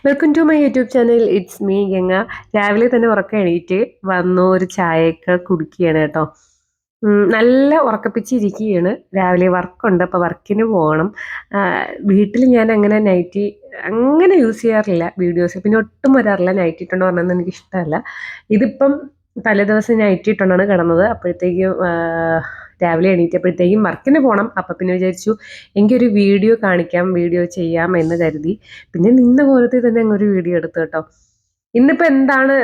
Welcome to my YouTube channel. It's me Ganga. രാവിലെ തന്നെ ഉറക്കം എണീറ്റ് വന്നു, ഒരു ചായയൊക്കെ കുടിക്കുകയാണ് കേട്ടോ. നല്ല ഉറക്കപ്പിച്ചിരിക്കുകയാണ്. രാവിലെ വർക്കുണ്ട്, അപ്പോൾ വർക്കിന് പോകണം. വീട്ടിൽ ഞാൻ അങ്ങനെ നൈറ്റി അങ്ങനെ യൂസ് ചെയ്യാറില്ല വീഡിയോസ്, പിന്നെ ഒട്ടും വരാറില്ല. നൈറ്റി ഇട്ടുകൊണ്ട് പറഞ്ഞത് എനിക്ക് ഇഷ്ടമല്ല. ഇതിപ്പം തലേദിവസം നൈറ്റി ഇട്ടുകൊണ്ടാണ് കിടന്നത്. അപ്പോഴത്തേക്കും രാവിലെ എണീറ്റപ്പോഴത്തേക്കും വർക്കിന് പോകണം. അപ്പം പിന്നെ വിചാരിച്ചു എനിക്കൊരു വീഡിയോ കാണിക്കാം, വീഡിയോ ചെയ്യാം എന്ന് കരുതി. പിന്നെ നിന്ന പോലത്തെ തന്നെ അങ്ങ് ഒരു വീഡിയോ എടുത്തു കേട്ടോ. ഇന്നിപ്പോൾ എന്താണ്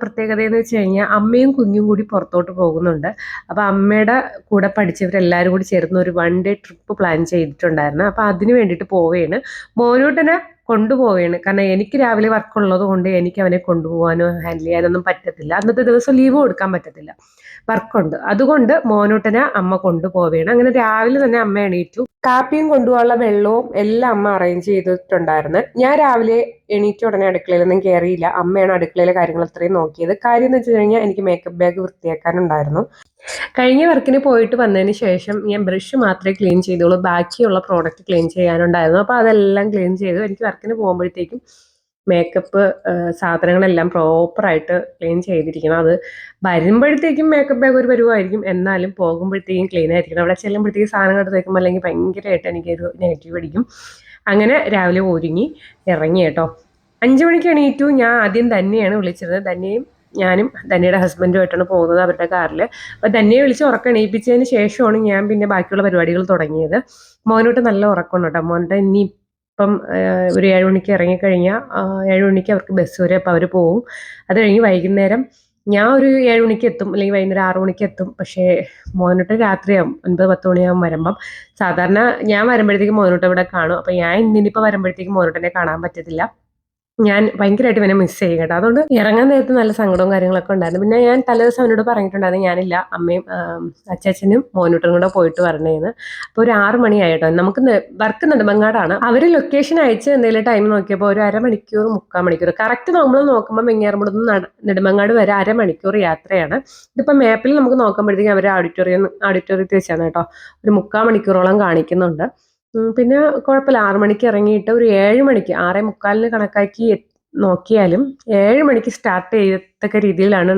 പ്രത്യേകത എന്ന് വെച്ച് കഴിഞ്ഞാൽ അമ്മയും കുഞ്ഞും കൂടി പുറത്തോട്ട് പോകുന്നുണ്ട്. അപ്പോൾ അമ്മയുടെ കൂടെ പഠിച്ചവരെല്ലാവരും കൂടി ചേർന്ന് ഒരു 1 ഡേ ട്രിപ്പ് പ്ലാൻ ചെയ്തിട്ടുണ്ടായിരുന്നു. അപ്പോൾ അതിന് വേണ്ടിയിട്ട് പോവുകയാണ്. മോനൂട്ടനെ കൊണ്ടുപോവുകയാണ്. കാരണം എനിക്ക് രാവിലെ വർക്കുള്ളത് കൊണ്ട് എനിക്ക് അവനെ കൊണ്ടുപോകാനോ ഹാൻഡിൽ ചെയ്യാനൊന്നും പറ്റത്തില്ല. അന്നത്തെ ദിവസം ലീവ് കൊടുക്കാൻ പറ്റത്തില്ല, വർക്കുണ്ട്. അതുകൊണ്ട് മോനൂട്ടനെ അമ്മ കൊണ്ടുപോവുകയാണ്. അങ്ങനെ രാവിലെ തന്നെ അമ്മ എണീറ്റു. കാപ്പിയും കൊണ്ടുപോകാനുള്ള വെള്ളവും എല്ലാം അമ്മ അറേഞ്ച് ചെയ്തിട്ടുണ്ടായിരുന്നു. ഞാൻ രാവിലെ എണീറ്റ ഉടനെ അടുക്കളയിലൊന്നും കയറിയില്ല. അമ്മയാണ് അടുക്കളയിലെ കാര്യങ്ങൾ അത്രയും നോക്കിയത്. കാര്യം എന്ന് വെച്ച് കഴിഞ്ഞാൽ എനിക്ക് മേക്കപ്പ് ബാഗ് വൃത്തിയാക്കാനുണ്ടായിരുന്നു. കഴിഞ്ഞ വർക്കിന് പോയിട്ട് വന്നതിന് ശേഷം ഞാൻ ബ്രഷ് മാത്രമേ ക്ലീൻ ചെയ്തോളൂ, ബാക്കിയുള്ള പ്രോഡക്റ്റ് ക്ലീൻ ചെയ്യാനുണ്ടായിരുന്നു. അപ്പോൾ അതെല്ലാം ക്ലീൻ ചെയ്തു. എനിക്ക് വർക്കിന് പോകുമ്പോഴത്തേക്കും മേക്കപ്പ് സാധനങ്ങളെല്ലാം പ്രോപ്പറായിട്ട് ക്ലീൻ ചെയ്തിരിക്കണം. അത് വരുമ്പോഴത്തേക്കും മേക്കപ്പ് ബാഗ് ഒരു പരുവായിരിക്കും, എന്നാലും പോകുമ്പോഴത്തേക്കും ക്ലീൻ ആയിരിക്കണം. അവിടെ ചെല്ലുമ്പോഴത്തേക്കും സാധനങ്ങൾ എടുത്ത് വയ്ക്കുമ്പോൾ അല്ലെങ്കിൽ ഭയങ്കരമായിട്ട് എനിക്കൊരു നെഗറ്റീവ് അടിക്കും. അങ്ങനെ രാവിലെ ഒരുങ്ങി ഇറങ്ങി കേട്ടോ. 5 മണിക്ക് എണീറ്റു. ഞാൻ ആദ്യം തന്നെയാണ് വിളിച്ചത്. തന്നെയും ഞാനും തന്നെയുടെ ഹസ്ബൻഡുമായിട്ടാണ് പോകുന്നത്, അവരുടെ കാറിൽ. അപ്പോൾ തന്നെ വിളിച്ച് ഉറക്കം എണീപ്പിച്ചതിന് ശേഷമാണ് ഞാൻ പിന്നെ ബാക്കിയുള്ള പരിപാടികൾ തുടങ്ങിയത്. മോനോട്ട് നല്ല ഉറക്കമുണ്ട് കേട്ടോ. മോൻ്റെ ഇപ്പം ഒരു 7 മണിക്ക് ഇറങ്ങിക്കഴിഞ്ഞാൽ 7 മണിക്ക് അവർക്ക് ബസ് വരും. അപ്പോൾ അവർ പോവും. അത് കഴിഞ്ഞ് വൈകുന്നേരം ഞാൻ ഒരു 7 മണിക്ക് എത്തും, അല്ലെങ്കിൽ വൈകുന്നേരം 6 മണിക്ക് എത്തും. പക്ഷേ മോനോട്ട് രാത്രിയാവും 9-10 മണിയാകും വരുമ്പം. സാധാരണ ഞാൻ വരുമ്പോഴത്തേക്കും മോനോട്ട് ഇവിടെ കാണും. അപ്പോൾ ഞാൻ ഇന്നിപ്പോൾ വരുമ്പോഴത്തേക്കും മോനോട്ടിനെ കാണാൻ പറ്റത്തില്ല. ഞാൻ ഭയങ്കരമായിട്ട് ഇവനെ മിസ് ചെയ്യും കേട്ടോ. അതുകൊണ്ട് ഇറങ്ങാൻ നേരത്ത് നല്ല സങ്കടവും കാര്യങ്ങളൊക്കെ ഉണ്ടായിരുന്നു. പിന്നെ ഞാൻ തലേദിവസം അവനോട് പറഞ്ഞിട്ടുണ്ടായിരുന്നു ഞാനില്ല, അമ്മയും അച്ചാച്ചനും മോനൂട്ടും കൂടെ പോയിട്ട് വരണേന്ന്. അപ്പോൾ ഒരു 6 മണിയായി കേട്ടോ. നമുക്ക് വർക്ക് നെടുമങ്ങാടാണ്. അവർ ലൊക്കേഷൻ അയച്ച് എന്തെങ്കിലും ടൈം നോക്കിയപ്പോൾ ഒരു 1/2 മണിക്കൂർ 3/4 മണിക്കൂർ കറക്റ്റ് നമ്മൾ നോക്കുമ്പോൾ വെങ്ങാറമ്പുഴന്ന് നെടുമങ്ങാട് വരെ 1/2 മണിക്കൂർ യാത്രയാണ്. ഇതിപ്പോൾ മാപ്പിൽ നമുക്ക് നോക്കുമ്പോഴത്തേക്കും അവർ ഓഡിറ്റോറിയത്തിൽ വെച്ചാണ് കേട്ടോ. ഒരു 3/4 മണിക്കൂറോളം കാണിക്കുന്നുണ്ട്. പിന്നെ കുഴപ്പമില്ല. 6 മണിക്ക് ഇറങ്ങിയിട്ട് ഒരു 7 മണിക്ക് 6:45 കണക്കാക്കി നോക്കിയാലും 7 മണിക്ക് സ്റ്റാർട്ട് ചെയ്യത്തക്ക രീതിയിലാണ്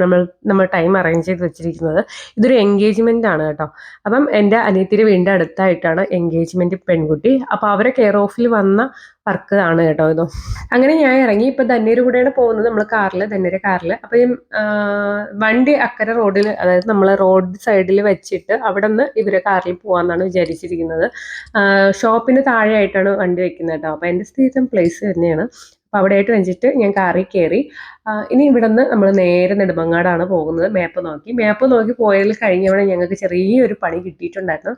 നമ്മൾ ടൈം അറേഞ്ച് ചെയ്ത് വെച്ചിരിക്കുന്നത്. ഇതൊരു എൻഗേജ്മെൻ്റ് ആണ് കേട്ടോ. അപ്പം എൻ്റെ അനിയത്തിയുടെ വീടിൻ്റെ അടുത്തായിട്ടാണ് എൻഗേജ്മെൻറ്റ് പെൺകുട്ടി. അപ്പോൾ അവരെ കെയർ ഓഫിൽ വന്ന വർക്ക് ആണ് കേട്ടോ ഇത്. അങ്ങനെ ഞാൻ ഇറങ്ങി. ഇപ്പം ധന്യയുടെ കൂടെയാണ് പോകുന്നത് നമ്മൾ കാറിൽ, ധന്യയുടെ കാറിൽ. അപ്പം ഈ വണ്ടി അക്കരെ റോഡിൽ, അതായത് നമ്മൾ റോഡ് സൈഡിൽ വെച്ചിട്ട് അവിടെ നിന്ന് ഇവരെ കാറിൽ പോകാമെന്നാണ് വിചാരിച്ചിരിക്കുന്നത്. ഷോപ്പിന് താഴെയായിട്ടാണ് വണ്ടി വെക്കുന്നത് കേട്ടോ. അപ്പോൾ എൻ്റെ സ്ഥിരം പ്ലേസ് തന്നെയാണ്. അപ്പോൾ അവിടെയായിട്ട് വെച്ചിട്ട് ഞാൻ കാറിൽ കയറി. ഇനി ഇവിടെ നിന്ന് നമ്മൾ നേരെ നെടുമങ്ങാടാണ് പോകുന്നത്. മാപ്പ് നോക്കി പോയതിൽ കഴിഞ്ഞവിടെ ഞങ്ങൾക്ക് ചെറിയൊരു പണി കിട്ടിയിട്ടുണ്ടായിരുന്നു.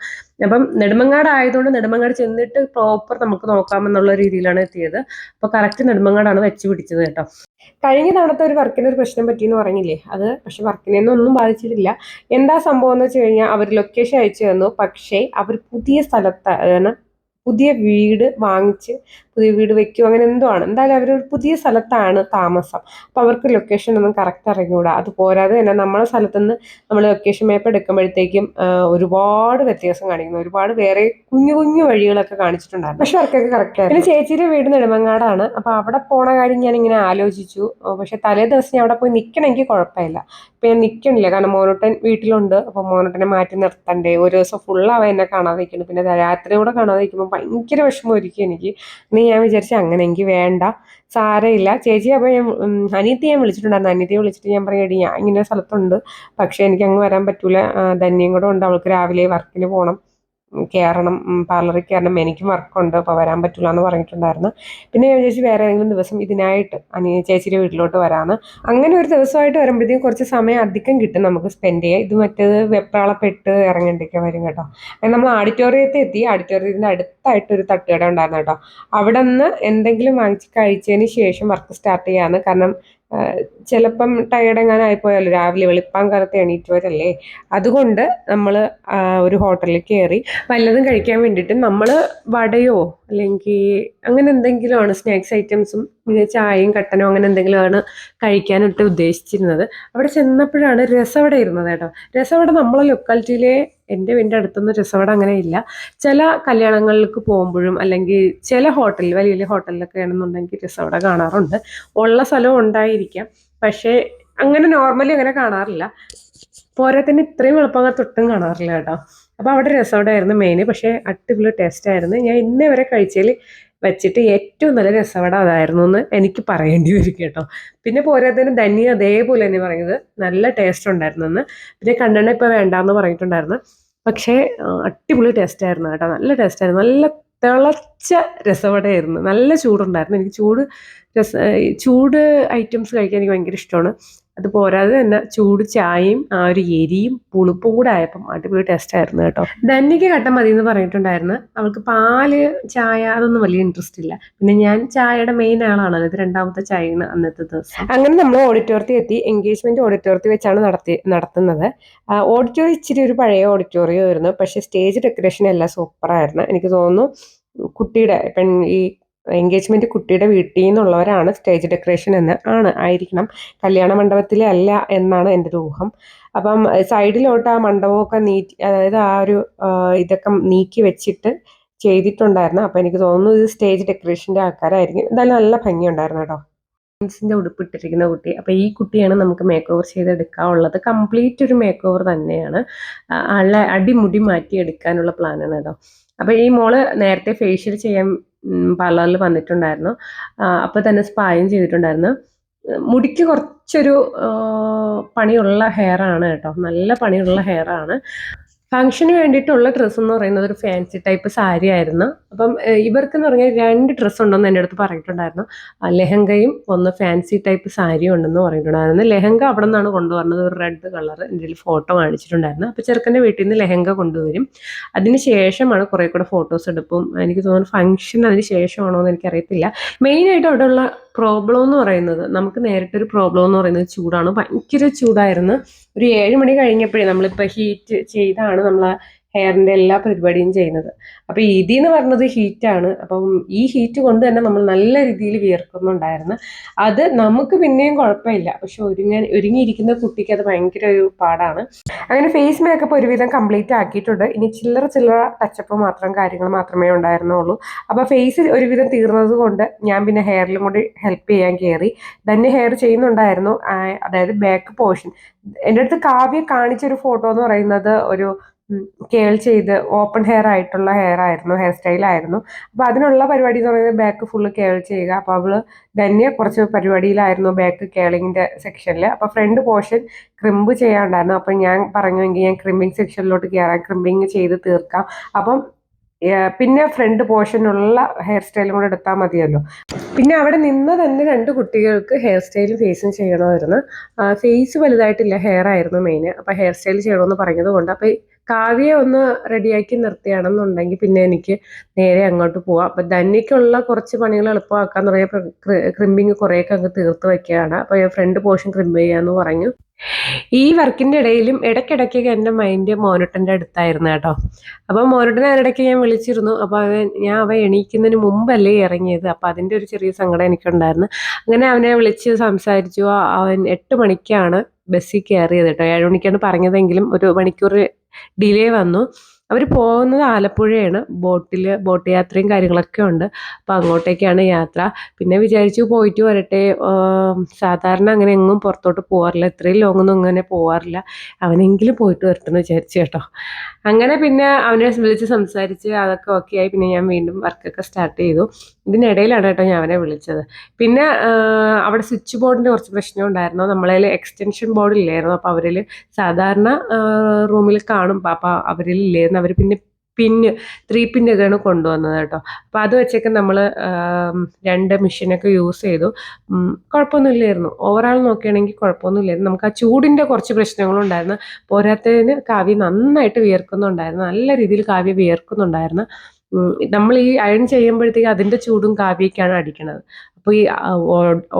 അപ്പം നെടുമങ്ങാട് ആയതുകൊണ്ട് നെടുമങ്ങാട് ചെന്നിട്ട് പ്രോപ്പർ നമുക്ക് നോക്കാമെന്നുള്ള രീതിയിലാണ് എത്തിയത്. അപ്പോൾ കറക്റ്റ് നെടുമങ്ങാടാണ് വെച്ച് പിടിച്ചത് കേട്ടോ. കഴിഞ്ഞ തവണത്തെ ഒരു വർക്കിന് ഒരു പ്രശ്നം പറ്റിയെന്ന് പറഞ്ഞില്ലേ, അത് പക്ഷെ വർക്കിനെയൊന്നും ഒന്നും ബാധിച്ചിട്ടില്ല. എന്താ സംഭവം എന്ന് വെച്ച് കഴിഞ്ഞാൽ അവർ ലൊക്കേഷൻ അയച്ചു തന്നു. പക്ഷേ അവർ പുതിയ സ്ഥലത്ത്, അതാണ് പുതിയ വീട് വാങ്ങിച്ച് പുതിയ വീട് വെക്കും അങ്ങനെ എന്തോ ആണ്. എന്തായാലും അവരൊരു പുതിയ സ്ഥലത്താണ് താമസം. അപ്പോൾ അവർക്ക് ലൊക്കേഷൻ ഒന്നും കറക്റ്റ് അറിഞ്ഞുകൂടാ. അത് പോരാതെ തന്നെ നമ്മളെ സ്ഥലത്തുനിന്ന് നമ്മൾ ലൊക്കേഷൻ മാപ്പ് എടുക്കുമ്പോഴത്തേക്കും ഒരുപാട് വ്യത്യാസം കാണിക്കുന്നു. ഒരുപാട് വേറെ കുഞ്ഞു കുഞ്ഞു വഴികളൊക്കെ കാണിച്ചിട്ടുണ്ടായിരുന്നു. പക്ഷെ അവർക്കൊക്കെ കറക്റ്റ് ആയിരുന്നു. പിന്നെ ചേച്ചിയുടെ വീട് നെടുമങ്ങാടാണ്. അപ്പോൾ അവിടെ പോണ കാര്യം ഞാനിങ്ങനെ ആലോചിച്ചു. പക്ഷെ തലേ ദിവസം ഞാൻ അവിടെ പോയി നിൽക്കണമെങ്കിൽ കുഴപ്പമില്ല. ഇപ്പം ഞാൻ നിൽക്കണില്ല, കാരണം മോനോട്ടൻ വീട്ടിലുണ്ട്. അപ്പോൾ മോനോട്ടനെ മാറ്റി നിർത്തണ്ടേ. ഒരു ദിവസം ഫുള്ള് അവൻ എന്നെ കാണാതെ നിൽക്കുന്നു. പിന്നെ രാത്രിയോടെ കാണാതെ നിൽക്കുമ്പോൾ ഭയങ്കര വിഷമമായിരിക്കും എനിക്ക്. ഞാൻ വിചാരിച്ചു അങ്ങനെ എനിക്ക് വേണ്ട, സാരമില്ല. ചേച്ചി അപ്പോൾ അനിയത്തിയെ ഞാൻ വിളിച്ചിട്ടുണ്ടായിരുന്നു. അനിയത്തിയെ വിളിച്ചിട്ട് ഞാൻ പറയടി ഞാൻ ഇങ്ങനെ സ്ഥലത്തുണ്ട്, പക്ഷേ എനിക്ക് അങ്ങ് വരാൻ പറ്റൂല, ധന്യയും കൂടെ ഉണ്ട്, അവൾക്ക് രാവിലെ വർക്കിന് പോകണം, കയറണം, പാർലറിൽ കയറണം, എനിക്കും വർക്കുണ്ട്, അപ്പോൾ വരാൻ പറ്റില്ല എന്ന് പറഞ്ഞിട്ടുണ്ടായിരുന്നു. പിന്നെ ഞാൻ വിചാരിച്ചു വേറെ ഏതെങ്കിലും ദിവസം ഇതിനായിട്ട് ചേച്ചിയുടെ വീട്ടിലോട്ട് വരാമെന്ന്. അങ്ങനെ ഒരു ദിവസമായിട്ട് വരുമ്പോഴത്തേക്കും കുറച്ച് സമയം അധികം കിട്ടും നമുക്ക് സ്പെൻഡ് ചെയ്യാം. ഇത് മറ്റേത് വെപ്രാളപ്പെട്ട് ഇറങ്ങേണ്ടിയൊക്കെ വരും കേട്ടോ. അങ്ങനെ നമ്മൾ ഓഡിറ്റോറിയത്തിൽ എത്തി. ഓഡിറ്റോറിയത്തിൻ്റെ അടുത്തായിട്ട് ഒരു തട്ടുകട ഉണ്ടായിരുന്നു കേട്ടോ. അവിടെ നിന്ന് എന്തെങ്കിലും വാങ്ങിച്ച് കഴിച്ചതിന് ശേഷം വർക്ക് സ്റ്റാർട്ട് ചെയ്യാമെന്ന്. കാരണം ചിലപ്പം ടയർഡ് എങ്ങാനും ആയിപ്പോയാലോ, രാവിലെ വെളുപ്പാൻ കാലത്ത് എണീറ്റവരല്ലേ. അതുകൊണ്ട് നമ്മൾ ഒരു ഹോട്ടലിൽ കയറി വല്ലതും കഴിക്കാൻ വേണ്ടിയിട്ട് നമ്മൾ വടയോ അല്ലെങ്കിൽ അങ്ങനെ എന്തെങ്കിലുമാണ് സ്നാക്സ് ഐറ്റംസും പിന്നെ ചായയും കട്ടനോ അങ്ങനെ എന്തെങ്കിലുമാണ് കഴിക്കാനായിട്ട് ഉദ്ദേശിച്ചിരുന്നത്. അവിടെ ചെന്നപ്പോഴാണ് രസവട ഇരുന്നത് കേട്ടോ. രസവട നമ്മളെ ലൊക്കാലിറ്റിയിലെ എൻ്റെ വീടിൻ്റെ അടുത്തൊന്നും രസവട അങ്ങനെ ഇല്ല. ചില കല്യാണങ്ങൾക്ക് പോകുമ്പോഴും അല്ലെങ്കിൽ ചില ഹോട്ടലിൽ വലിയ വലിയ ഹോട്ടലിലൊക്കെ ആണെന്നുണ്ടെങ്കിൽ രസവട കാണാറുണ്ട്. ഉള്ള സ്ഥലവും ഉണ്ടായിരിക്കാം, പക്ഷേ അങ്ങനെ നോർമലി അങ്ങനെ കാണാറില്ല. പോരാത്തന്നെ ഇത്രയും എളുപ്പങ്ങാത്ത ഒട്ടും കാണാറില്ല കേട്ടോ. അപ്പോൾ അവിടെ രസവടയായിരുന്നു മെയിൻ. പക്ഷേ അടിപൊളി ടേസ്റ്റ് ആയിരുന്നു. ഞാൻ ഇന്നേ വരെ കഴിച്ചതിൽ വെച്ചിട്ട് ഏറ്റവും നല്ല രസവട അതായിരുന്നു എന്ന് എനിക്ക് പറയേണ്ടി വരും കേട്ടോ. പിന്നെ പോരാത്തതിന് ധന്യ അതേപോലെ തന്നെ പറയുന്നത് നല്ല ടേസ്റ്റ് ഉണ്ടായിരുന്നു എന്ന്. പിന്നെ കണ്ണെണ്ണ ഇപ്പോൾ വേണ്ടാന്ന് പറഞ്ഞിട്ടുണ്ടായിരുന്നു. പക്ഷേ അടിപൊളി ടേസ്റ്റ് ആയിരുന്നു കേട്ടോ. നല്ല ടേസ്റ്റ് ആയിരുന്നു. നല്ല തിളച്ച രസവടയായിരുന്നു. നല്ല ചൂടുണ്ടായിരുന്നു. എനിക്ക് ചൂട് ഐറ്റംസ് കഴിക്കാൻ എനിക്ക് ഭയങ്കര ഇഷ്ടമാണ്. അത് പോരാതെ തന്നെ ചൂട് ചായയും ആ ഒരു എരിയും പുളിപ്പും കൂടെ ആയപ്പം അടിപൊളി ടേസ്റ്റ് ആയിരുന്നു കേട്ടോ. ധന്യക്ക് കട്ടൻ മതി എന്ന് പറഞ്ഞിട്ടുണ്ടായിരുന്നു. അവൾക്ക് പാല് ചായ അതൊന്നും വലിയ ഇൻട്രസ്റ്റ് ഇല്ല. പിന്നെ ഞാൻ ചായയുടെ മെയിൻ ആളാണല്ലോ. ഇത് രണ്ടാമത്തെ ചായയാണ് അന്നത്തെ ദിവസം. അങ്ങനെ നമ്മൾ ഓഡിറ്റോറിയത്തിൽ എത്തി. എൻഗേജ്മെന്റ് ഓഡിറ്റോറിയത്തിൽ വെച്ചാണ് നടത്തുന്നത്. ഓഡിറ്റോറിയം ഇച്ചിരി ഒരു പഴയ ഓഡിറ്റോറിയം ആയിരുന്നു. പക്ഷെ സ്റ്റേജ് ഡെക്കറേഷൻ എല്ലാം സൂപ്പറായിരുന്നു. എനിക്ക് തോന്നുന്നു കുട്ടിയുടെ ഈ എൻഗേജ്മെന്റ് കുട്ടിയുടെ വീട്ടിൽ നിന്നുള്ളവരാണ് സ്റ്റേജ് ഡെക്കറേഷൻ ആയിരിക്കണം. കല്യാണ മണ്ഡപത്തിലെ അല്ല എന്നാണ് എൻ്റെ ഒരു ഊഹം. അപ്പം സൈഡിലോട്ട് ആ മണ്ഡപമൊക്കെ അതായത് ആ ഒരു ഇതൊക്കെ നീക്കി വെച്ചിട്ട് ചെയ്തിട്ടുണ്ടായിരുന്നു. അപ്പം എനിക്ക് തോന്നുന്നു ഇത് സ്റ്റേജ് ഡെക്കറേഷൻ്റെ ആൾക്കാരായിരിക്കും. എന്തായാലും നല്ല ഭംഗിയുണ്ടായിരുന്നു കേട്ടോ. ജീൻസിന്റെ ഉടുപ്പിട്ടിരിക്കുന്ന കുട്ടി. അപ്പം ഈ കുട്ടിയാണ് നമുക്ക് മേക്ക് ഓവർ ചെയ്തെടുക്കാനുള്ളത്. കംപ്ലീറ്റ് ഒരു മേക്ക് ഓവർ തന്നെയാണ്. ആളെ അടിമുടി മാറ്റി എടുക്കാനുള്ള പ്ലാനാണ് കേട്ടോ. അപ്പം ഈ മോള് നേരത്തെ ഫേഷ്യൽ ചെയ്യാൻ പാർലറിൽ വന്നിട്ടുണ്ടായിരുന്നു. അപ്പോൾ തന്നെ സ്പായും ചെയ്തിട്ടുണ്ടായിരുന്നു. മുടിക്ക് കുറച്ചൊരു പണിയുള്ള ഹെയർ ആണ് കേട്ടോ. നല്ല പണിയുള്ള ഹെയർ ആണ്. ഫംഗ്ഷന് വേണ്ടിയിട്ടുള്ള ഡ്രസ്സ് എന്ന് പറയുന്നത് ഒരു ഫാൻസി ടൈപ്പ് സാരി ആയിരുന്നു. അപ്പം ഇവർക്കെന്ന് പറഞ്ഞാൽ 2 ഡ്രസ്സ് ഉണ്ടെന്ന് എൻ്റെ അടുത്ത് പറഞ്ഞിട്ടുണ്ടായിരുന്നു. ലെഹങ്കയും ഒന്ന് ഫാൻസി ടൈപ്പ് സാരിയും ഉണ്ടെന്ന് പറഞ്ഞിട്ടുണ്ടായിരുന്നു. ലെഹങ്ക അവിടെ നിന്നാണ് കൊണ്ടുവരുന്നത്. ഒരു റെഡ് കളർ എൻ്റെ ഫോട്ടോ കാണിച്ചിട്ടുണ്ടായിരുന്നു. അപ്പോൾ ചെറുക്കൻ്റെ വീട്ടിൽ നിന്ന് ലെഹങ്ക കൊണ്ടുവരും. അതിന് ശേഷമാണ് കുറേ കൂടെ ഫോട്ടോസ് എടുപ്പും. എനിക്ക് തോന്നുന്നു ഫംഗ്ഷൻ അതിന് ശേഷമാണോ എന്ന് എനിക്കറിയത്തില്ല. മെയിനായിട്ട് അവിടെയുള്ള പ്രോബ്ലം എന്ന് പറയുന്നത്, നമുക്ക് നേരിട്ടൊരു പ്രോബ്ലം എന്ന് പറയുന്നത് ചൂടാണ്. ഭയങ്കര ചൂടായിരുന്നു. ഒരു 7 മണി കഴിഞ്ഞപ്പോഴേ നമ്മളിപ്പോൾ ഹീറ്റ് ചെയ്താണ് നമ്മൾ ഹെയറിൻ്റെ എല്ലാ പരിപാടിയും ചെയ്യുന്നത്. അപ്പോൾ ഇതിന്ന് പറഞ്ഞത് ഹീറ്റാണ്. അപ്പം ഈ ഹീറ്റ് കൊണ്ട് തന്നെ നമ്മൾ നല്ല രീതിയിൽ വിയർക്കുന്നുണ്ടായിരുന്നു. അത് നമുക്ക് പിന്നെയും കുഴപ്പമില്ല, പക്ഷെ ഒരുങ്ങിയിരിക്കുന്ന കുട്ടിക്ക് അത് ഭയങ്കര ഒരു പാടാണ്. അങ്ങനെ ഫേസ് മേക്കപ്പ് ഒരുവിധം കംപ്ലീറ്റ് ആക്കിയിട്ടുണ്ട്. ഇനി ചില്ലറ ടച്ചപ്പ് കാര്യങ്ങൾ മാത്രമേ ഉണ്ടായിരുന്നുള്ളൂ. അപ്പോൾ ഫേസ് ഒരുവിധം തീർന്നത് കൊണ്ട് ഞാൻ പിന്നെ ഹെയറിലും കൂടി ഹെൽപ്പ് ചെയ്യാൻ കയറി. തന്നെ ഹെയർ ചെയ്യുന്നുണ്ടായിരുന്നു. അതായത് ബാക്ക് പോർഷൻ എൻ്റെ അടുത്ത് കാവ്യ കാണിച്ചൊരു ഫോട്ടോ എന്ന് പറയുന്നത് ഒരു കേൾ ചെയ്ത് ഓപ്പൺ ഹെയർ ആയിട്ടുള്ള ഹെയർ സ്റ്റൈലായിരുന്നു. അപ്പോൾ അതിനുള്ള പരിപാടി എന്ന് പറയുന്നത് ബാക്ക് ഫുള്ള് കേൾ ചെയ്യുക. അപ്പോൾ അവള് തന്നെ കുറച്ച് പരിപാടിയിലായിരുന്നു ബാക്ക് കേളിങ്ങിൻ്റെ സെക്ഷനിൽ. അപ്പോൾ ഫ്രണ്ട് പോർഷൻ ക്രിമ്പ് ചെയ്യാനുണ്ടായിരുന്നു. അപ്പം ഞാൻ പറഞ്ഞുവെങ്കിൽ ഞാൻ ക്രിമ്പിങ് സെക്ഷനിലോട്ട് കയറാം, ക്രിമ്പിങ് ചെയ്ത് തീർക്കാം. അപ്പം പിന്നെ ഫ്രണ്ട് പോർഷനുള്ള ഹെയർ സ്റ്റൈലും കൂടെ എടുത്താൽ മതിയല്ലോ. പിന്നെ അവിടെ നിന്ന് തന്നെ 2 കുട്ടികൾക്ക് ഹെയർ സ്റ്റൈലും ഫേസും ചെയ്യണമായിരുന്നു. ഫേസ് വലുതായിട്ടില്ല, ഹെയർ ആയിരുന്നു മെയിൻ. അപ്പോൾ ഹെയർ സ്റ്റൈൽ ചെയ്യണമെന്ന് പറഞ്ഞത് കൊണ്ട് അപ്പോൾ കാവ്യയെ ഒന്ന് റെഡിയാക്കി നിർത്തിയാണെന്നുണ്ടെങ്കിൽ പിന്നെ എനിക്ക് നേരെ അങ്ങോട്ട് പോവാം. അപ്പം ധന്യക്കുള്ള കുറച്ച് പണികൾ എളുപ്പമാക്കാന്ന് പറഞ്ഞാൽ ക്രിമ്പിങ് കുറേയൊക്കെ അങ്ങ് തീർത്ത് വയ്ക്കുകയാണ്. അപ്പോൾ ഫ്രണ്ട് പോർഷൻ ക്രിമ്പ് ചെയ്യാമെന്ന് പറഞ്ഞു. ഈ വർക്കിൻ്റെ ഇടയിലും ഇടയ്ക്കിടയ്ക്ക് എൻ്റെ മൈൻഡ് മോനോട്ടൻ്റെ അടുത്തായിരുന്നു കേട്ടോ. അപ്പോൾ മോനോട്ടനെ അതിനിടയ്ക്ക് ഞാൻ വിളിച്ചിരുന്നു. അപ്പോൾ അവൻ എണീക്കുന്നതിന് മുമ്പല്ലേ ഇറങ്ങിയത്. അപ്പോൾ അതിൻ്റെ ഒരു ചെറിയ സങ്കടം എനിക്കുണ്ടായിരുന്നു. അങ്ങനെ അവനെ വിളിച്ച് സംസാരിച്ചു. അവൻ 8 മണിക്കാണ് ബസ്സിൽ കയറിയത് കേട്ടോ. 7 മണിക്കാണ് പറഞ്ഞതെങ്കിലും 1 മണിക്കൂർ ഡിലേ വന്നു. അവർ പോകുന്നത് ആലപ്പുഴയാണ്. ബോട്ട് യാത്രയും കാര്യങ്ങളൊക്കെ ഉണ്ട്. അപ്പോൾ അങ്ങോട്ടേക്കാണ് യാത്ര. പിന്നെ വിചാരിച്ചു പോയിട്ട് വരട്ടെ. സാധാരണ അങ്ങനെ എങ്ങും പുറത്തോട്ട് പോകാറില്ല, ഇത്രയും ലോങ്ങൊന്നും അങ്ങനെ പോകാറില്ല. അവനെങ്കിലും പോയിട്ട് വരട്ടെന്ന് വിചാരിച്ചു കേട്ടോ. അങ്ങനെ പിന്നെ അവനെ വിളിച്ച് സംസാരിച്ച് അതൊക്കെ ഓക്കെ ആയി. പിന്നെ ഞാൻ വീണ്ടും വർക്കൊക്കെ സ്റ്റാർട്ട് ചെയ്തു. ഇതിനിടയിലാണ് കേട്ടോ ഞാൻ അവനെ വിളിച്ചത്. പിന്നെ അവിടെ സ്വിച്ച് ബോർഡിൻ്റെ കുറച്ച് പ്രശ്നം ഉണ്ടായിരുന്നു. നമ്മളതിൽ എക്സ്റ്റൻഷൻ ബോർഡ് ഇല്ലായിരുന്നു. അപ്പോൾ അവരിൽ സാധാരണ റൂമിൽ കാണും, അപ്പോൾ അവരിൽ ഇല്ലായിരുന്നു. അവർ പിന്നെ 3 പിന്നൊക്കെയാണ് കൊണ്ടുവന്നത് കേട്ടോ. അപ്പോൾ അത് വെച്ചൊക്കെ നമ്മൾ 2 മെഷീനൊക്കെ യൂസ് ചെയ്തു. കുഴപ്പമൊന്നുമില്ലായിരുന്നു. ഓവറാൾ നോക്കുകയാണെങ്കിൽ കുഴപ്പമൊന്നുമില്ലായിരുന്നു. നമുക്ക് ആ ചൂടിൻ്റെ കുറച്ച് പ്രശ്നങ്ങളുണ്ടായിരുന്നു. പോരാത്തതിന് കാവ്യ നന്നായിട്ട് വിയർക്കുന്നുണ്ടായിരുന്നു. നല്ല രീതിയിൽ കാവ്യ വിയർക്കുന്നുണ്ടായിരുന്നു. നമ്മൾ ഈ അയൺ ചെയ്യുമ്പോഴത്തേക്ക് അതിൻ്റെ ചൂടും കാവ്യക്കാണ് അടിക്കണത്. അപ്പോൾ ഈ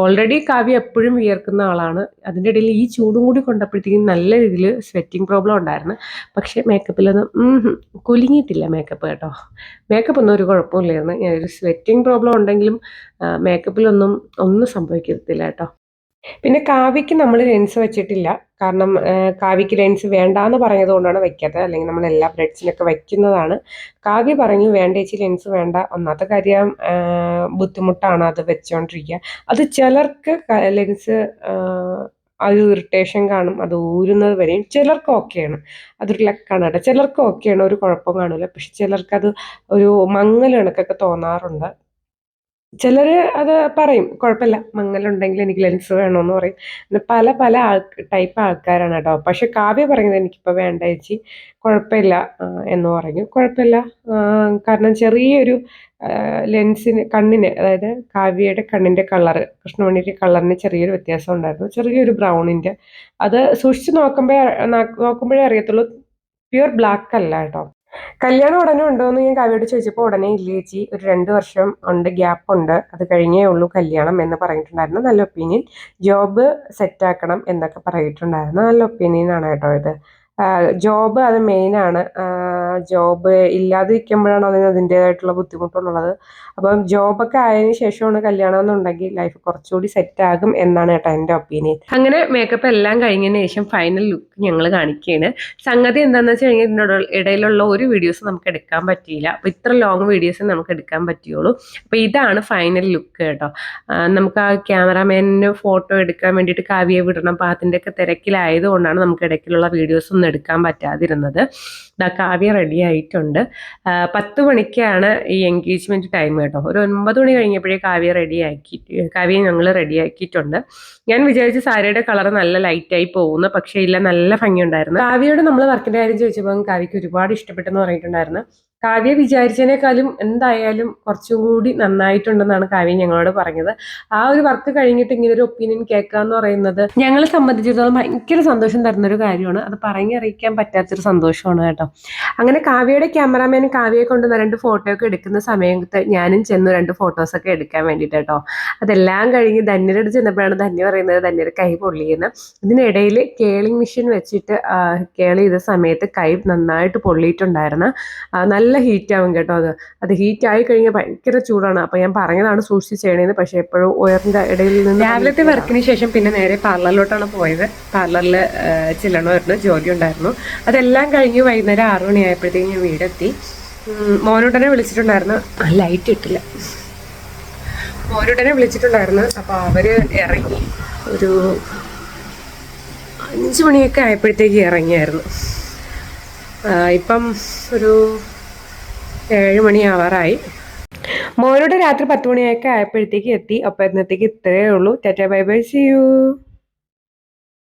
ഓൾറെഡി കാവ്യ എപ്പോഴും വിയർക്കുന്ന ആളാണ്. അതിൻ്റെ ഇടയിൽ ഈ ചൂടും കൂടി കൊണ്ടപ്പോഴത്തേക്കും നല്ല രീതിയിൽ സ്വെറ്റിംഗ് പ്രോബ്ലം ഉണ്ടായിരുന്നു. പക്ഷേ മേക്കപ്പിലൊന്നും കുലുങ്ങിയിട്ടില്ല മേക്കപ്പ് കേട്ടോ. മേക്കപ്പ് ഒന്നും ഒരു കുഴപ്പമില്ലായിരുന്നു. ഒരു സ്വെറ്റിംഗ് പ്രോബ്ലം ഉണ്ടെങ്കിലും മേക്കപ്പിലൊന്നും ഒന്നും സംഭവിക്കത്തില്ല കേട്ടോ. പിന്നെ കാവ്യക്ക് നമ്മൾ ലെൻസ് വെച്ചിട്ടില്ല. കാരണം കാവ്യക്ക് ലെൻസ് വേണ്ടാന്ന് പറഞ്ഞത് കൊണ്ടാണ് വെക്കാത്തത്. അല്ലെങ്കിൽ നമ്മൾ എല്ലാ ബ്രെഡ്സിനൊക്കെ വെക്കുന്നതാണ്. കാവ്യ പറഞ്ഞു വേണ്ട ചേച്ചി ലെൻസ് വേണ്ട, ഒന്നാമത്തെ കാര്യം ബുദ്ധിമുട്ടാണ് അത് വെച്ചോണ്ടിരിക്കുക. അത് ചിലർക്ക് ലെൻസ് ഒരു ഇറിറ്റേഷൻ കാണും, അത് ഊരുന്നത് വരെയും. ചിലർക്ക് ഓക്കെയാണ്, അതൊരു ലക്കാണ് കേട്ടോ. ചിലർക്ക് ഓക്കെയാണ്, ഒരു കുഴപ്പം കാണില്ല. പക്ഷെ ചിലർക്കത് ഒരു മങ്ങൽ കണക്കൊക്കെ തോന്നാറുണ്ട്. ചിലർ അത് പറയും കുഴപ്പമില്ല, മങ്ങലുണ്ടെങ്കിൽ എനിക്ക് ലെൻസ് വേണമെന്ന് പറയും. പിന്നെ പല പല ടൈപ്പ് ആൾക്കാരാണ് കേട്ടോ. പക്ഷെ കാവ്യ പറയുന്നത് എനിക്കിപ്പോൾ വേണ്ട ചേച്ചി, കുഴപ്പമില്ല എന്ന് പറഞ്ഞു. കുഴപ്പമില്ല, കാരണം ചെറിയൊരു ലെൻസിന് കണ്ണിന്, അതായത് കാവ്യയുടെ കണ്ണിൻ്റെ കളറ് കൃഷ്ണമണിയുടെ കളറിന് ചെറിയൊരു വ്യത്യാസം ഉണ്ടായിരുന്നു, ചെറിയൊരു ബ്രൗണിൻ്റെ. അത് സൂക്ഷിച്ച് നോക്കുമ്പോഴേ അറിയത്തുള്ളൂ, പ്യുവർ ബ്ലാക്ക് അല്ല കേട്ടോ. കല്യാണം ഉടനെ ഉണ്ടോ എന്ന് ഞാൻ കാവ്യയോട് ചോദിച്ചപ്പോൾ ഉടനെ ഇല്ല ചേച്ചി, ഒരു 2 വർഷം ഉണ്ട്, ഗ്യാപ്പ് ഉണ്ട്, അത് കഴിഞ്ഞേ ഉള്ളൂ കല്യാണം എന്ന് പറഞ്ഞിട്ടുണ്ടായിരുന്നു. നല്ല ഒപ്പീനിയൻ. ജോബ് സെറ്റാക്കണം എന്നൊക്കെ പറഞ്ഞിട്ടുണ്ടായിരുന്നു. നല്ല ഒപ്പീനിയൻ ആണ് കേട്ടോ ഇത്. ജോബ് അത് മെയിനാണ്. ജോബ് ഇല്ലാതിരിക്കുമ്പോഴാണ് അതിൻ്റെതായിട്ടുള്ള ബുദ്ധിമുട്ടുള്ളത്. അപ്പം ജോബൊക്കെ ആയതിനു ശേഷമാണ് കല്യാണം എന്നുണ്ടെങ്കിൽ ലൈഫ് കുറച്ചുകൂടി സെറ്റാകും എന്നാണ് കേട്ടോ എൻ്റെ ഒപ്പീനിയൻ. അങ്ങനെ മേക്കപ്പ് എല്ലാം കഴിഞ്ഞതിന് ശേഷം ഫൈനൽ ലുക്ക് ഞങ്ങൾ കാണിക്കുകയാണ്. സംഗതി എന്താണെന്ന് വെച്ച് കഴിഞ്ഞാൽ ഇതിനോട് ഇടയിലുള്ള ഒരു വീഡിയോസ് നമുക്ക് എടുക്കാൻ പറ്റിയില്ല. അപ്പോൾ ഇത്ര ലോങ് വീഡിയോസ് നമുക്ക് എടുക്കാൻ പറ്റുള്ളൂ. അപ്പോൾ ഇതാണ് ഫൈനൽ ലുക്ക് കേട്ടോ. നമുക്ക് ആ ക്യാമറാമാനിന് ഫോട്ടോ എടുക്കാൻ വേണ്ടിയിട്ട് കാവ്യയെ വിടണം. അപ്പോൾ അതിൻ്റെയൊക്കെ തിരക്കിലായതുകൊണ്ടാണ് നമുക്ക് ഇടയ്ക്കുള്ള വീഡിയോസ് ഒന്നും എടുക്കാൻ പറ്റാതിരുന്നത്. കാവ്യ റെഡി ആയിട്ടുണ്ട്. 10 മണിക്കാണ് ഈ എൻഗേജ്മെൻറ്റ് ടൈം കേട്ടോ. ഒരു 9 മണി കഴിഞ്ഞപ്പോഴേ കാവ്യയെ ഞങ്ങൾ റെഡിയാക്കിയിട്ടുണ്ട്. ഞാൻ വിചാരിച്ചു സാരിയുടെ കളർ നല്ല ലൈറ്റായി പോകുന്നു, പക്ഷേ ഇല്ല, നല്ല ഭംഗിയുണ്ടായിരുന്നു. കാവ്യയോട് നമ്മൾ വർക്കിൻ്റെ കാര്യം ചോദിച്ചപ്പോൾ കാവ്യക്ക് ഒരുപാട് ഇഷ്ടപ്പെട്ടെന്ന് പറഞ്ഞിട്ടുണ്ടായിരുന്നു. കാവ്യ വിചാരിച്ചതിനേക്കാളും എന്തായാലും കുറച്ചും കൂടി നന്നായിട്ടുണ്ടെന്നാണ് കാവ്യ ഞങ്ങളോട് പറഞ്ഞത്. ആ ഒരു വർക്ക് കഴിഞ്ഞിട്ട് ഇങ്ങനെ ഒരു ഒപ്പീനിയൻ കേൾക്കുക എന്ന് പറയുന്നത് ഞങ്ങളെ സംബന്ധിച്ചിടത്തോളം ഭയങ്കര സന്തോഷം തരുന്നൊരു കാര്യമാണ്. അത് പറഞ്ഞറിയിക്കാൻ പറ്റാത്തൊരു സന്തോഷമാണ് കേട്ടോ. അങ്ങനെ കാവ്യയുടെ ക്യാമറാമാൻ കാവ്യയെ കൊണ്ട് 2 ഫോട്ടോ ഒക്കെ എടുക്കുന്ന സമയത്ത് ഞാനും ചെന്നു 2 ഫോട്ടോസൊക്കെ എടുക്കാൻ വേണ്ടിയിട്ട് കേട്ടോ. അതെല്ലാം കഴിഞ്ഞ് ധന്യരോട് ചെന്നപ്പോഴാണ് ധന്യ പറയുന്നത് ധന്യയുടെ കൈ പൊള്ളിയെന്ന്. ഇതിനിടയിൽ കേളിംഗ് മെഷീൻ വെച്ചിട്ട് കേളി ചെയ്ത സമയത്ത് കൈ നന്നായിട്ട് പൊള്ളിയിട്ടുണ്ടായിരുന്നു. നല്ല ഹീറ്റാവും കേട്ടോ. അത് ഹീറ്റായി കഴിഞ്ഞാൽ ഭയങ്കര ചൂടാണ്. അപ്പോൾ ഞാൻ പറഞ്ഞതാണ് സൂക്ഷിച്ച് ചെയ്യണേന്ന്. പക്ഷേ എപ്പോഴും ഉയർന്ന ഇടയിൽ നിന്ന് രാവിലത്തെ വർക്കിന് ശേഷം പിന്നെ നേരെ പാർലറിലോട്ടാണ് പോയത്. പാർലറിൽ ചെല്ലണമായിരുന്നു, ജോലി ഉണ്ടായിരുന്നു. അതെല്ലാം കഴിഞ്ഞ് വൈകുന്നേരം 6 മണിയായപ്പോഴത്തേക്കും ഞാൻ വീടെത്തി. മോനോട്ടനെ വിളിച്ചിട്ടുണ്ടായിരുന്നു, ലൈറ്റ് ഇട്ടില്ല. മോനോട്ടനെ വിളിച്ചിട്ടുണ്ടായിരുന്നു. അപ്പോൾ അവർ ഇറങ്ങി ഒരു 5 മണിയൊക്കെ ആയപ്പോഴത്തേക്ക് ഇറങ്ങിയായിരുന്നു. ഇപ്പം ഒരു 7 മണിയാവാറായി. മോനോട് രാത്രി 10 മണിയൊക്കെ ആയപ്പോഴത്തേക്ക് എത്തി. അപ്പോൾ ഇന്നത്തേക്ക് ഇത്രയേ ഉള്ളൂ. Tata bye bye, see U.